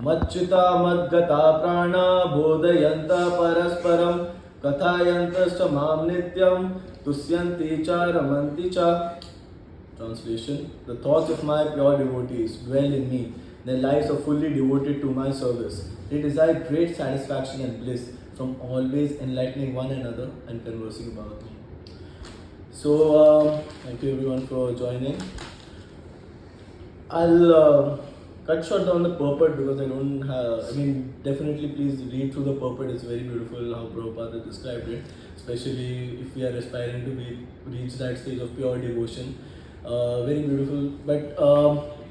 मच्युता मद्गता प्राणा बोधयन्ता परस्परं कथायन्तश्च मां नित्यं तुष्यन्ति च रमन्ति च. Translation: The thoughts of my pure devotees dwell in me. Their lives are fully devoted to my service. They desire great satisfaction and bliss from always enlightening one another and conversing about me. So, thank you everyone for joining. I'll cut short down the purport because I don't have, definitely please read through the purport. It's very beautiful how Prabhupada described it, especially if we are aspiring to reach that stage of pure devotion. Very beautiful. But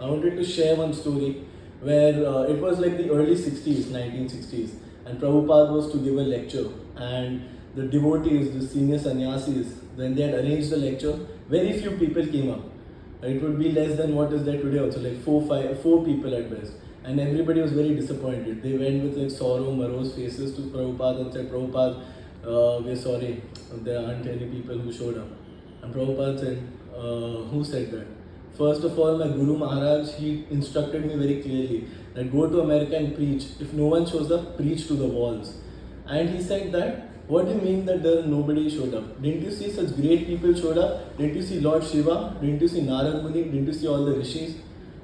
I wanted to share one story where it was like the early 60s, 1960s, and Prabhupada was to give a lecture, and the devotees, the senior sannyasis, when they had arranged the lecture, very few people came up. It would be less than what is there today also, like four people at best. And everybody was very disappointed. They went with like sorrow, morose faces to Prabhupada and said, Prabhupada, we're sorry, there aren't any people who showed up. And Prabhupada said, who said that? First of all, my Guru Maharaj, he instructed me very clearly that go to America and preach. If no one shows up, preach to the walls. And he said that, what do you mean that nobody showed up? Didn't you see such great people showed up? Didn't you see Lord Shiva? Didn't you see Narad Muni? Didn't you see all the rishis?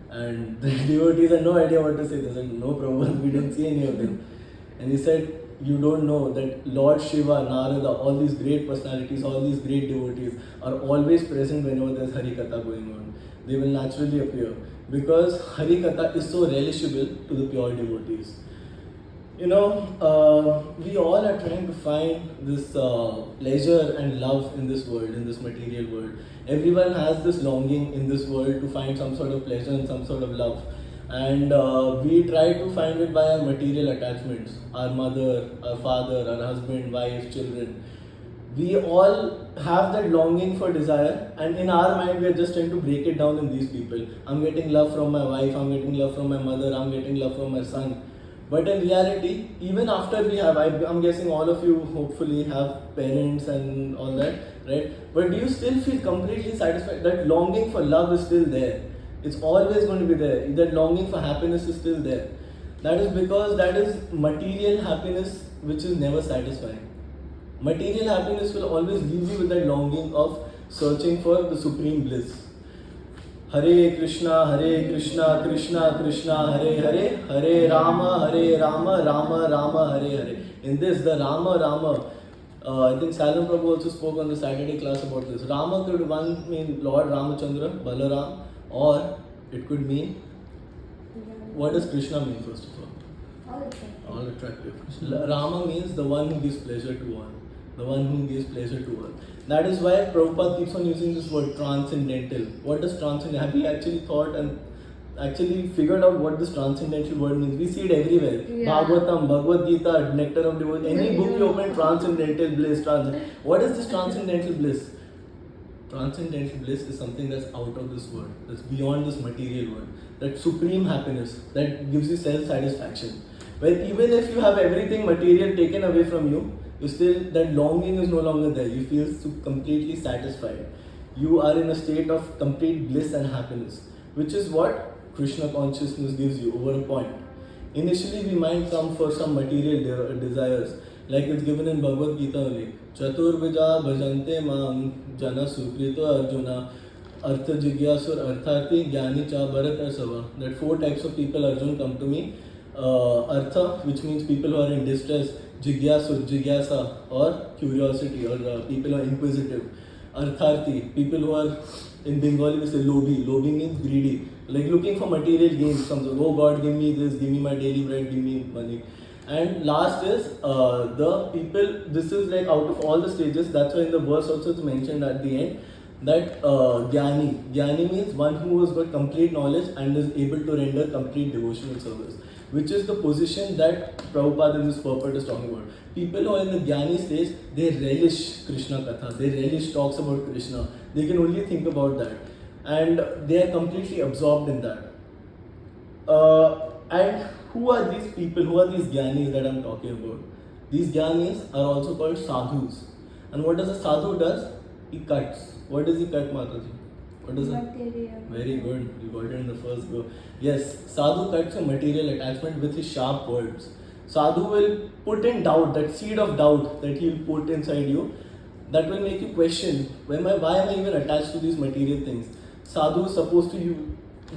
And the devotees had no idea what to say. They said, no Prabhupada, we didn't see any of them. And he said, you don't know that Lord Shiva, Narada, all these great personalities, all these great devotees are always present whenever there's Hari Katha going on. They will naturally appear because Hari Katha is so relishable to the pure devotees. We all are trying to find this pleasure and love in this world, in this material world. Everyone has this longing in this world to find some sort of pleasure and some sort of love. And we try to find it by our material attachments, our mother, our father, our husband, wife, children. We all have that longing for desire, and in our mind we are just trying to break it down in these people. I'm getting love from my wife, I'm getting love from my mother, I'm getting love from my son. But in reality, even after we have, I'm guessing all of you hopefully have parents and all that, right? But do you still feel completely satisfied? That longing for love is still there. It's always going to be there. That longing for happiness is still there. That is because that is material happiness which is never satisfying. Material happiness will always leave you with that longing of searching for the supreme bliss. Hare Krishna, Krishna Krishna, Hare, Hare Rama, Rama Rama, Hare Hare. In this, the Rama, I think Salam Prabhu also spoke on the Saturday class about this. Rama could one mean Lord Ramachandra, Balaram, or it could mean, what does Krishna mean first of all? All attractive. Rama means the one who gives pleasure to one. The one who gives pleasure to one. That is why Prabhupada keeps on using this word transcendental. What does transcendental? Have you actually thought and actually figured out what this transcendental word means? We see it everywhere. Yeah. Bhagavatam, Bhagavad Gita, Nectar of Devotion. Any book you open, transcendental bliss. What is this transcendental bliss? Transcendental bliss is something that's out of this world, that's beyond this material world. That supreme happiness that gives you self-satisfaction. Where even if you have everything material taken away from you, you still, that longing is no longer there. You feel completely satisfied. You are in a state of complete bliss and happiness, which is what Krishna consciousness gives you over a point. Initially, we might come for some material desires, like it's given in Bhagavad Gita only. Chaturvija bhajante mam jana sukrito arjuna artha jigyasur artharthi jnani cha bharat arsava. That 4 types of people, Arjun, come to me. Artha, which means people who are in distress. Jigyasa, or curiosity, or people who are inquisitive. Artharthi, people who are, in Bengali we say lobhi. Lobhi means greedy, like looking for material gains. Some sort, oh God, give me this, give me my daily bread, give me money. And last is the people, this is like out of all the stages, that's why in the verse also it's mentioned at the end, that Jnani. Jnani means one who has got complete knowledge and is able to render complete devotional service, which is the position that Prabhupada in this purport is talking about. People who are in the Jnani stage, they relish Krishna Katha, they relish talks about Krishna, they can only think about that. And they are completely absorbed in that. And who are these people, who are these Jnanis that I'm talking about? These Jnanis are also called sadhus. And what does a sadhu does? He cuts. What does he cut, Mataji? What is it? Material. Very good. You got it in the first go. Yes, Sadhu cuts a material attachment with his sharp words. Sadhu will put in doubt, that seed of doubt that he'll put inside you, that will make you question, why am I even attached to these material things? Sadhu is supposed to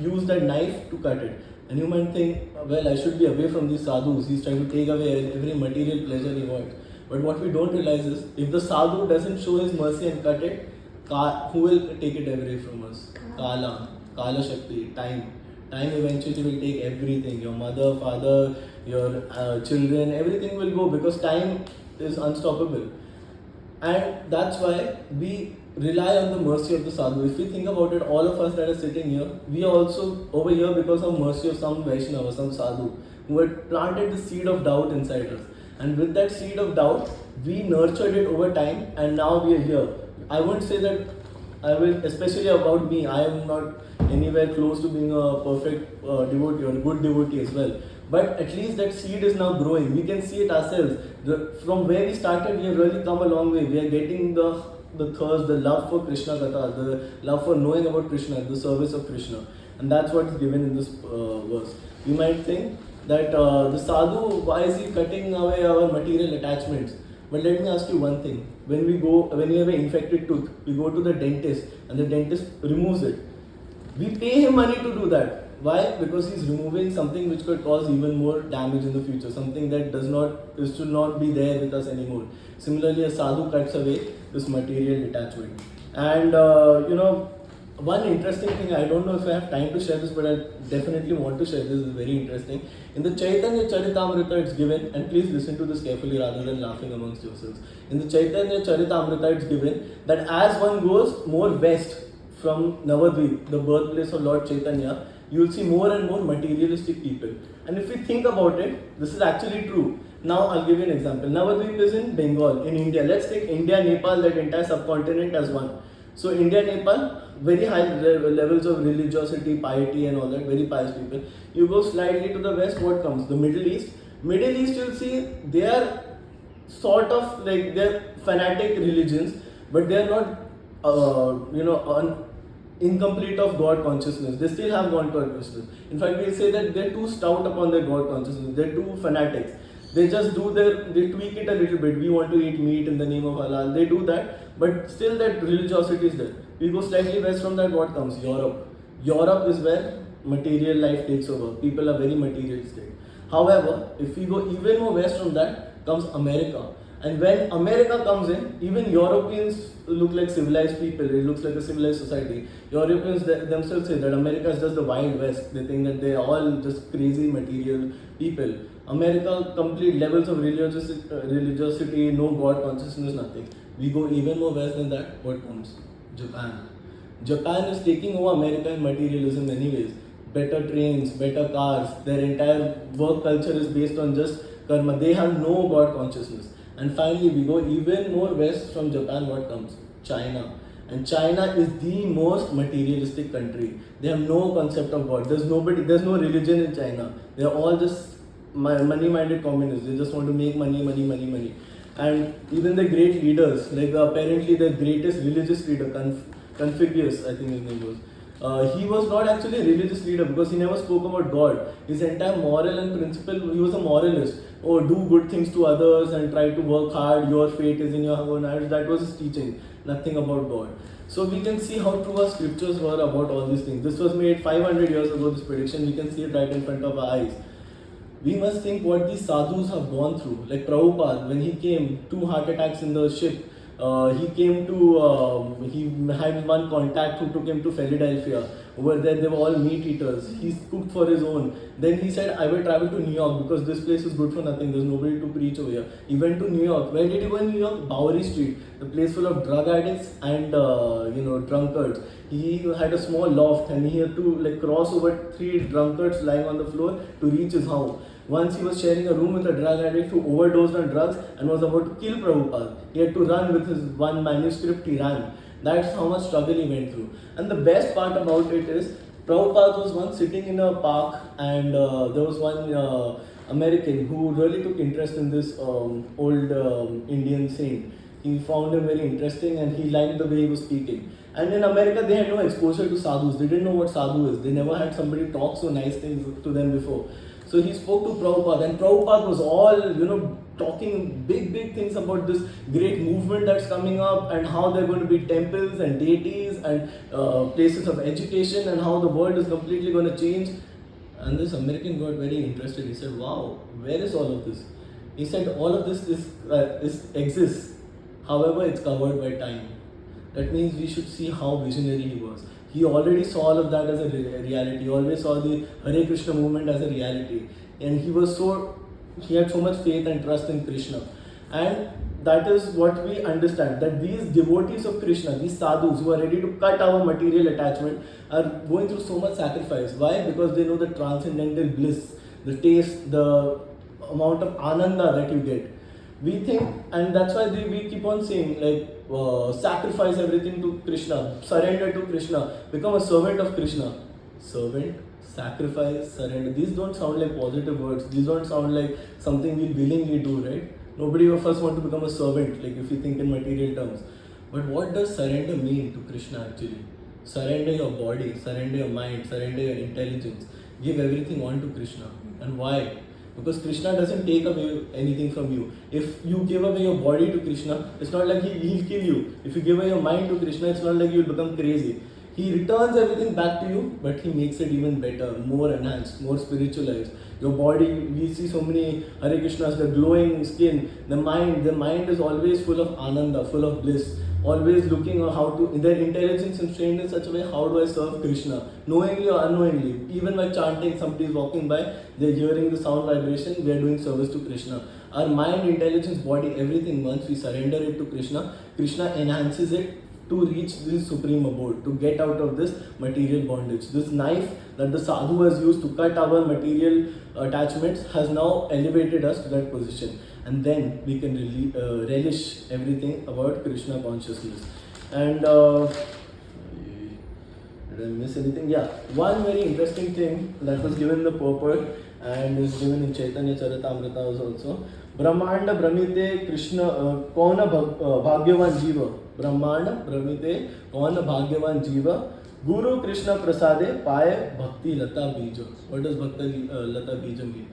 use that knife to cut it. And you might think, well, I should be away from these sadhus. He's trying to take away every material pleasure he wants. But what we don't realize is, if the sadhu doesn't show his mercy and cut it, who will take it away from us? Kala Shakti, time. Time eventually will take everything. Your mother, father, your children, everything will go, because time is unstoppable. And that's why we rely on the mercy of the sadhu. If we think about it, all of us that are sitting here, we are also over here because of mercy of some Vaishnava, some sadhu, who had planted the seed of doubt inside us. And with that seed of doubt, we nurtured it over time, and now we are here. I won't say that especially about me, I am not anywhere close to being a perfect devotee or a good devotee as well. But at least that seed is now growing. We can see it ourselves. From where we started, we have really come a long way. We are getting the thirst, the love for Krishna Katha, the love for knowing about Krishna, the service of Krishna. And that's what is given in this verse. You might think that the sadhu, why is he cutting away our material attachments? But let me ask you one thing. When we have an infected tooth, we go to the dentist and the dentist removes it. We pay him money to do that. Why? Because he's removing something which could cause even more damage in the future, something that should not be there with us anymore. Similarly, a sadhu cuts away this material detachment. And one interesting thing, I don't know if I have time to share this, but I definitely want to share this. It's very interesting. In the Chaitanya Charitamrita, it's given, and please listen to this carefully rather than laughing amongst yourselves. In the Chaitanya Charitamrita, it's given that as one goes more west from Navadvip, the birthplace of Lord Chaitanya, you will see more and more materialistic people. And if we think about it, this is actually true. Now I'll give you an example. Navadvip is in Bengal, in India. Let's take India, Nepal, that entire subcontinent as one. So India, Nepal, very high levels of religiosity, piety and all that, very pious people. You go slightly to the west, what comes? The Middle East. Middle East, you'll see they are sort of like, they're fanatic religions, but they are not incomplete of God consciousness. They still have God consciousness. In fact, we'll say that they're too stout upon their God consciousness. They're too fanatics. They just they tweak it a little bit. We want to eat meat in the name of halal. They do that, but still that religiosity is there. We go slightly west from that, what comes? Europe. Europe is where material life takes over. People are very materialistic. However, if we go even more west from that, comes America. And when America comes in, even Europeans look like civilized people. It looks like a civilized society. Europeans themselves say that America is just the Wild West. They think that they are all just crazy material people. America, complete levels of religiosity, no God consciousness, nothing. We go even more west than that, what comes? Japan. Japan is taking over America in materialism anyways. Better trains, better cars, their entire work culture is based on just karma. They have no God consciousness. And finally, we go even more west from Japan, what comes? China. And China is the most materialistic country. They have no concept of God. There's no religion in China. They're all just money-minded communists. They just want to make money. And even the great leaders, like apparently the greatest religious leader, Confucius, I think his name was. He was not actually a religious leader because he never spoke about God. His entire moral and principle, he was a moralist. Oh, do good things to others and try to work hard. Your fate is in your own hands. That was his teaching. Nothing about God. So we can see how true our scriptures were about all these things. This was made 500 years ago, this prediction. We can see it right in front of our eyes. We must think what these sadhus have gone through. Like Prabhupada, when he came, 2 heart attacks in the ship. He had one contact who took him to Philadelphia. Over there, they were all meat eaters. He cooked for his own. Then he said, I will travel to New York because this place is good for nothing. There's nobody to preach over here. He went to New York. Where did he go in New York? Bowery Street, the place full of drug addicts and drunkards. He had a small loft and he had to cross over 3 drunkards lying on the floor to reach his house. Once he was sharing a room with a drug addict who overdosed on drugs and was about to kill Prabhupada. He had to run with his one manuscript, he ran. That's how much struggle he went through. And the best part about it is, Prabhupada was once sitting in a park and there was one American who really took interest in this old Indian saint. He found him very interesting and he liked the way he was speaking. And in America, they had no exposure to sadhus. They didn't know what sadhu is. They never had somebody talk so nice things to them before. So he spoke to Prabhupada, and Prabhupada was all, talking big things about this great movement that's coming up and how there are going to be temples and deities and places of education and how the world is completely going to change. And this American got very interested. He said, "Wow, where is all of this?" He said, "All of this exists. However, it's covered by time." That means we should see how visionary he was. He already saw all of that as a reality. He always saw the Hare Krishna movement as a reality. And he had so much faith and trust in Krishna. And that is what we understand, that these devotees of Krishna, these sadhus who are ready to cut our material attachment, are going through so much sacrifice. Why? Because they know the transcendental bliss, the taste, the amount of ananda that you get. We think, and that's why we keep on saying, like, sacrifice everything to Krishna, surrender to Krishna, become a servant of Krishna. Servant, sacrifice, surrender. These don't sound like positive words. These don't sound like something we willingly do, right? Nobody of us want to become a servant, like if you think in material terms. But what does surrender mean to Krishna actually? Surrender your body, surrender your mind, surrender your intelligence. Give everything on to Krishna. And why? Because Krishna doesn't take away anything from you. If you give away your body to Krishna, it's not like he'll kill you. If you give away your mind to Krishna, it's not like you'll become crazy. He returns everything back to you, but he makes it even better, more enhanced, more spiritualized. Your body, we see so many Hare Krishnas, the glowing skin, the mind is always full of ananda, full of bliss, always looking at how to, their intelligence is trained in such a way, how do I serve Krishna, knowingly or unknowingly. Even by chanting, somebody is walking by, they're hearing the sound vibration, we are doing service to Krishna. Our mind, intelligence, body, everything, once we surrender it to Krishna, Krishna enhances it to reach this supreme abode, to get out of this material bondage. This knife that the sadhu has used to cut our material attachments has now elevated us to that position. And then we can relish everything about Krishna consciousness. And did I miss anything? Yeah, one very interesting thing that was given the purport and is given in Chaitanya Charitamrita was also Brahmanda Brahmite Krishna Kauna Bhagyavan Jiva. Brahmanda Brahmite Kauna Bhagyavan Jiva. Guru Krishna Prasade Paye Bhakti Lata Bija. What does Bhakti Lata Bija mean?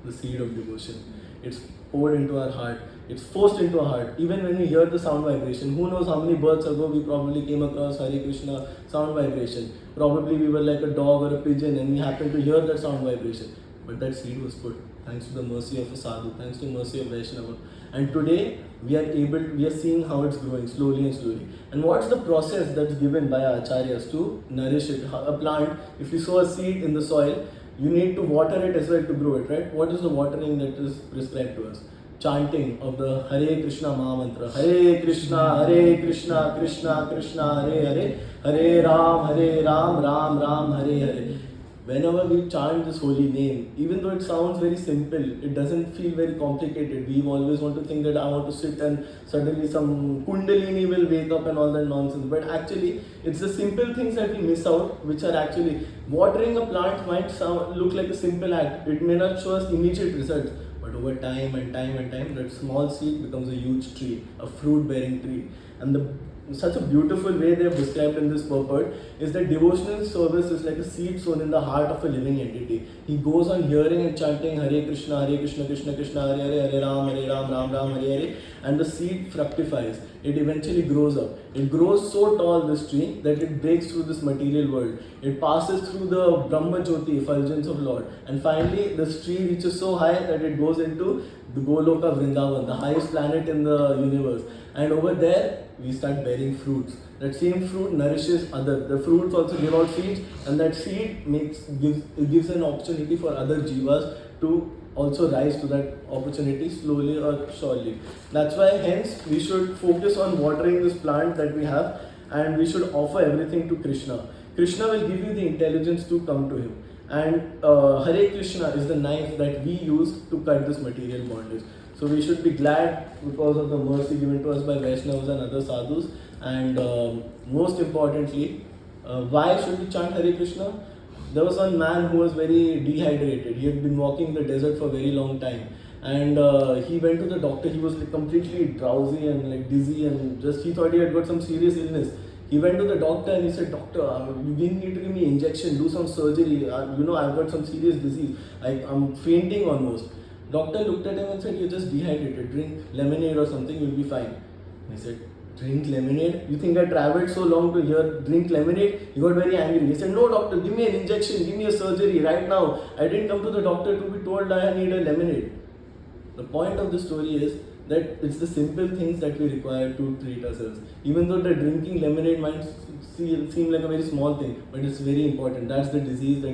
The seed of devotion. It's poured into our heart. It's forced into our heart. Even when we hear the sound vibration, who knows how many births ago we probably came across Hare Krishna sound vibration. Probably we were like a dog or a pigeon and we happened to hear that sound vibration. But that seed was put thanks to the mercy of a sadhu, thanks to the mercy of Vaishnava. And today we are seeing how it's growing slowly and slowly. And what's the process that's given by our acharyas to nourish it? A plant, if you sow a seed in the soil, you need to water it as well to grow it, right? What is the watering that is prescribed to us? Chanting of the Hare Krishna Maha Mantra. Hare Krishna, Krishna Krishna, Hare Hare, Hare Ram, Ram Ram, Hare Hare. Whenever we chant this holy name, even though it sounds very simple, it doesn't feel very complicated. We always want to think that I want to sit and suddenly some kundalini will wake up and all that nonsense. But actually, it's the simple things that we miss out, which are actually watering a plant might look like a simple act. It may not show us immediate results, but over time and time, that small seed becomes a huge tree, a fruit-bearing tree. And such a beautiful way they have described in this purport is that devotional service is like a seed sown in the heart of a living entity. He goes on hearing and chanting Hare Krishna, Krishna Krishna, Hare Hare, Hare Ram, Ram Ram, Hare Hare, and the seed fructifies. It eventually grows up. It grows so tall, this tree, that it breaks through this material world. It passes through the Brahma Jyoti, effulgence of Lord. And finally, this tree reaches so high that it goes into the Goloka Vrindavan, the highest planet in the universe. And over there, we start bearing fruits. That same fruit nourishes others. The fruits also give out seeds, and that seed gives an opportunity for other jivas to also rise to that opportunity slowly or surely. That's why hence we should focus on watering this plant that we have, and we should offer everything to Krishna. Krishna will give you the intelligence to come to him. And Hare Krishna is the knife that we use to cut this material bondage. So we should be glad because of the mercy given to us by Vaishnavas and other sadhus. And most importantly, why should we chant Hare Krishna? There was one man who was very dehydrated. He had been walking in the desert for a very long time. And he went to the doctor. He was like completely drowsy and like dizzy, and just he thought he had got some serious illness. He went to the doctor and he said, "Doctor, you need to give me injection, do some surgery. I've got some serious disease. I'm fainting almost." Doctor looked at him and said, "You're just dehydrated. Drink lemonade or something. You'll be fine." And he said, "Drink lemonade? You think I traveled so long to here? Drink lemonade?" He got very angry. He said, "No, doctor, give me an injection. Give me a surgery right now. I didn't come to the doctor to be told I need a lemonade." The point of the story is that it's the simple things that we require to treat ourselves. Even though the drinking lemonade might seem like a very small thing, but it's very important. That's the disease,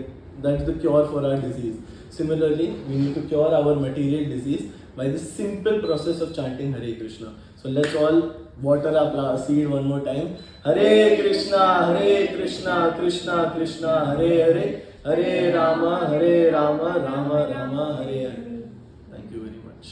that's the cure for our disease. Similarly, we need to cure our material disease by the simple process of chanting Hare Krishna. So let's all water our seed one more time. Hare Krishna, Krishna Krishna, Hare Hare, Hare Rama, Rama Rama, Hare Hare. Thank you very much.